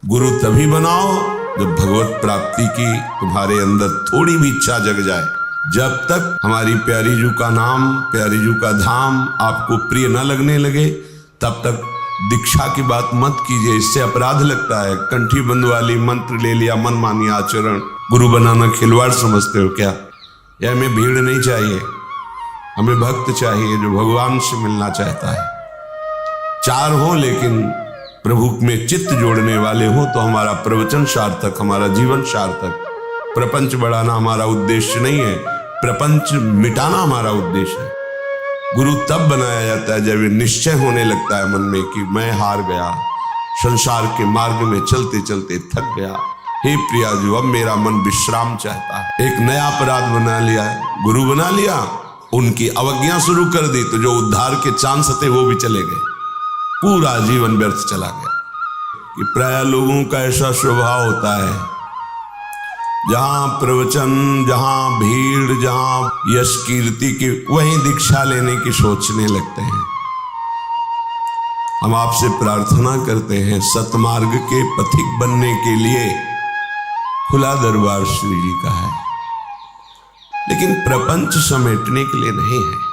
गुरु तभी बनाओ जब भगवत प्राप्ति की तुम्हारे अंदर थोड़ी भी इच्छा जग जाए। जब तक हमारी प्यारी जू का नाम, प्यारी जू का धाम आपको प्रिय न लगने लगे, तब तक दीक्षा की बात मत कीजिए, इससे अपराध लगता है। कंठी बंद वाली मंत्र ले लिया, मनमानी आचरण, गुरु बनाना खिलवाड़ समझते हो क्या? यह हमें भीड़ नहीं चाहिए, हमें भक्त चाहिए जो भगवान से मिलना चाहता है। चार हो लेकिन प्रभु में चित्त जोड़ने वाले हो तो हमारा प्रवचन सार्थक, हमारा जीवन सार्थक। प्रपंच बढ़ाना हमारा उद्देश्य नहीं है, प्रपंच मिटाना हमारा उद्देश्य है। गुरु तब बनाया जाता है जब ये निश्चय होने लगता है मन में कि मैं हार गया, संसार के मार्ग में चलते चलते थक गया, हे प्रिया जी अब मेरा मन विश्राम चाहता है। एक नया अपराध बना लिया है, गुरु बना लिया, उनकी अवज्ञा शुरू कर दी तो जो उद्धार के चांस थे वो भी चले गए, पूरा जीवन व्यर्थ चला गया। कि प्राय लोगों का ऐसा स्वभाव होता है, जहां प्रवचन, जहां भीड़, जहां यश कीर्ति की, वहीं दीक्षा लेने की सोचने लगते हैं। हम आपसे प्रार्थना करते हैं सतमार्ग के पथिक बनने के लिए खुला दरबार श्री जी का है, लेकिन प्रपंच समेटने के लिए नहीं है।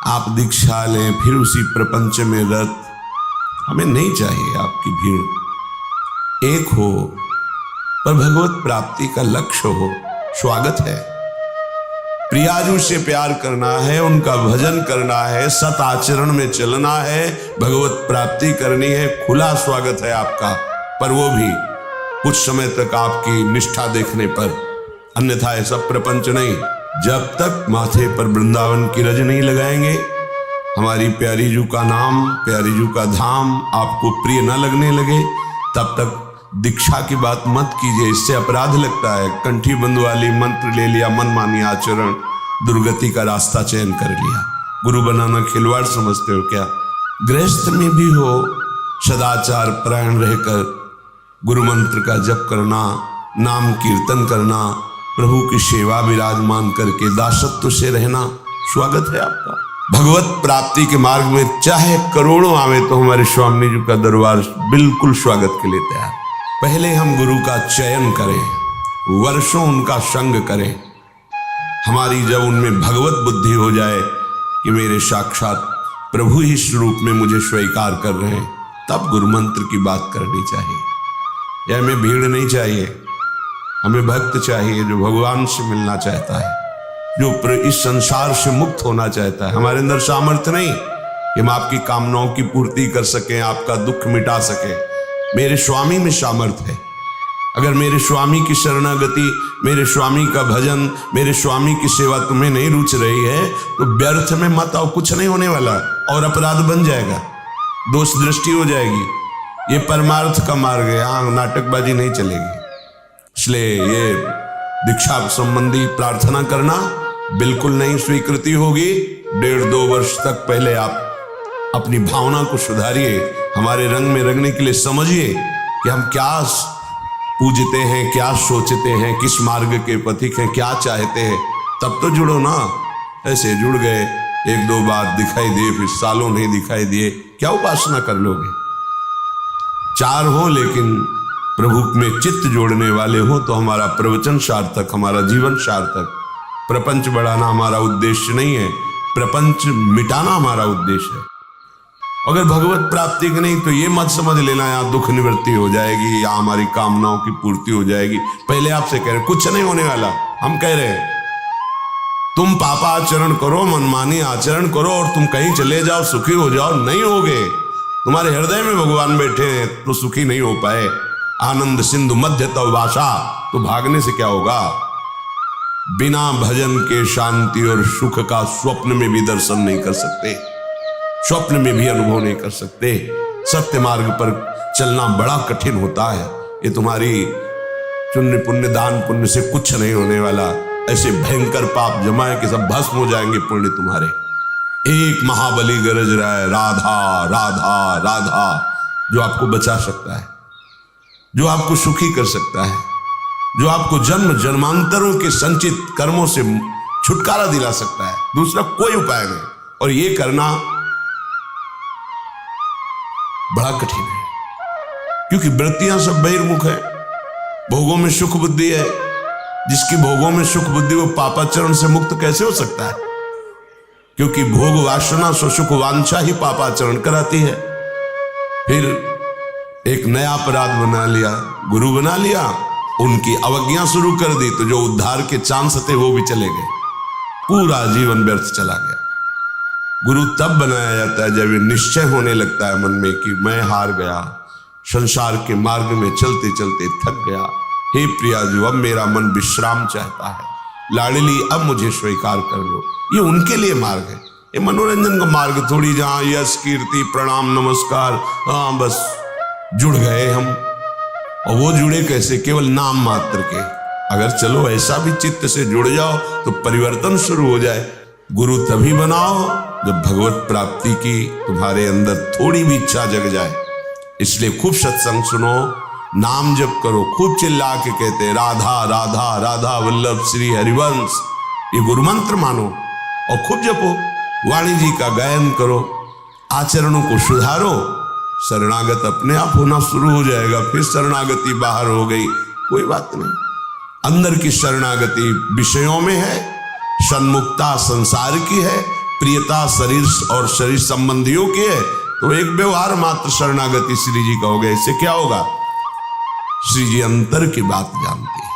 आप दीक्षा लें फिर उसी प्रपंच में रत, हमें नहीं चाहिए आपकी भीड़। एक हो पर भगवत प्राप्ति का लक्ष्य हो, स्वागत है। प्रियाजू से प्यार करना है, उनका भजन करना है, सत आचरण में चलना है, भगवत प्राप्ति करनी है, खुला स्वागत है आपका। पर वो भी कुछ समय तक आपकी निष्ठा देखने पर, अन्यथा ऐसा प्रपंच नहीं। जब तक माथे पर वृंदावन की रज नहीं लगाएंगे, हमारी प्यारी जू का नाम, प्यारी जू का धाम आपको प्रिय न लगने लगे, तब तक दीक्षा की बात मत कीजिए, इससे अपराध लगता है। कंठी बंद वाली मंत्र ले लिया, मनमानी आचरण, दुर्गति का रास्ता चयन कर लिया। गुरु बनाना खिलवाड़ समझते हो क्या? गृहस्थ में भी हो सदाचार परायण रहकर गुरु मंत्र का जप करना, नाम कीर्तन करना, प्रभु की सेवा विराजमान करके दासत्व से रहना, स्वागत है आपका। भगवत प्राप्ति के मार्ग में चाहे करोड़ों आवे तो हमारे स्वामी जी का दरबार बिल्कुल स्वागत के लिए तैयार। पहले हम गुरु का चयन करें, वर्षों उनका संग करें। हमारी जब उनमें भगवत बुद्धि हो जाए कि मेरे साक्षात प्रभु ही इस रूप में मुझे स्वीकार कर रहे हैं, तब गुरु मंत्र की बात करनी चाहिए। यह हमें भीड़ नहीं चाहिए, हमें भक्त चाहिए जो भगवान से मिलना चाहता है, जो इस संसार से मुक्त होना चाहता है। हमारे अंदर सामर्थ्य नहीं कि हम आपकी कामनाओं की पूर्ति कर सकें, आपका दुख मिटा सकें। मेरे स्वामी में सामर्थ्य है। अगर मेरे स्वामी की शरणागति, मेरे स्वामी का भजन, मेरे स्वामी की सेवा तुम्हें नहीं रुच रही है तो व्यर्थ में मत आओ, कुछ नहीं होने वाला और अपराध बन जाएगा, दोष दृष्टि हो जाएगी। ये परमार्थ का मार्ग है, यहाँ नाटकबाजी नहीं चलेगी। इसलिए ये दीक्षा संबंधी प्रार्थना करना बिल्कुल नहीं स्वीकृति होगी। 1.5-2 वर्ष तक पहले आप अपनी भावना को सुधारिए, हमारे रंग में रंगने के लिए समझिए कि हम क्या पूजते हैं, क्या सोचते हैं, किस मार्ग के पथिक हैं, क्या चाहते हैं, तब तो जुड़ो ना। ऐसे जुड़ गए, 1-2 बार दिखाई दिए, फिर सालों नहीं दिखाई दिए, क्या उपासना कर लोगे? चार हो लेकिन प्रभु में चित्त जोड़ने वाले हो तो हमारा प्रवचन सार्थक, हमारा जीवन सार्थक। प्रपंच बढ़ाना हमारा उद्देश्य नहीं है, प्रपंच मिटाना हमारा उद्देश्य है। अगर भगवत प्राप्ति की नहीं तो ये मत समझ लेना यहाँ दुख निवृत्ति हो जाएगी या हमारी कामनाओं की पूर्ति हो जाएगी। पहले आपसे कह रहे कुछ नहीं होने वाला। हम कह रहे हैं तुम पापाचरण करो, मनमानी आचरण करो और तुम कहीं चले जाओ, सुखी हो जाओ, नहीं होगे। तुम्हारे हृदय में भगवान बैठे हैं तो सुखी नहीं हो पाए। आनंद सिंधु मध्य तव वासा, तो भागने से क्या होगा? बिना भजन के शांति और सुख का स्वप्न में भी दर्शन नहीं कर सकते, स्वप्न में भी अनुभव नहीं कर सकते। सत्य मार्ग पर चलना बड़ा कठिन होता है। ये तुम्हारी पुण्य पुण्य दान पुण्य से कुछ नहीं होने वाला। ऐसे भयंकर पाप जमा है कि सब भस्म हो जाएंगे पुण्य तुम्हारे। एक महाबली गरज रहा है, राधा राधा राधा, जो आपको बचा सकता है, जो आपको सुखी कर सकता है, जो आपको जन्म जन्मांतरों के संचित कर्मों से छुटकारा दिला सकता है। दूसरा कोई उपाय नहीं। और ये करना बड़ा कठिन है। क्योंकि वृत्तियां सब बहिर्मुख है, भोगों में सुख बुद्धि है। जिसकी भोगों में सुख बुद्धि वो पापाचरण से मुक्त कैसे हो सकता है? क्योंकि भोग वासना सो सुख वांछा ही पापाचरण कराती है। फिर एक नया अपराध बना लिया, गुरु बना लिया, उनकी अवज्ञा शुरू कर दी, तो जो उद्धार के चांस थे वो भी चले गए, पूरा जीवन व्यर्थ चला गया। गुरु तब बनाया जाता है जब ये निश्चय होने लगता है मन में कि मैं हार गया, संसार के मार्ग में चलते चलते थक गया, हे प्रिया जी अब मेरा मन विश्राम चाहता है, लाडली अब मुझे स्वीकार कर लो। ये उनके लिए मार्ग है, ये मनोरंजन का मार्ग थोड़ी जहां यश कीर्ति प्रणाम नमस्कार, हाँ बस जुड़ गए हम। और वो जुड़े कैसे? केवल नाम मात्र के। अगर चलो ऐसा भी चित्त से जुड़ जाओ तो परिवर्तन शुरू हो जाए। गुरु तभी बनाओ जब भगवत प्राप्ति की तुम्हारे अंदर थोड़ी भी इच्छा जग जाए। इसलिए खूब सत्संग सुनो, नाम जप करो, खूब चिल्ला के कहते राधा राधा राधा वल्लभ श्री हरिवंश, ये गुरु मंत्र मानो और खूब जपो। वाणी जी का गायन करो, आचरणों को सुधारो, शरणागत अपने आप होना शुरू हो जाएगा। फिर शरणागति बाहर हो गई, कोई बात नहीं। अंदर की शरणागति विषयों में है, सन्मुखता संसार की है, प्रियता शरीर और शरीर संबंधियों की है, तो एक व्यवहार मात्र शरणागति श्री जी का हो गया। इससे क्या होगा? श्री जी अंतर की बात जानती है।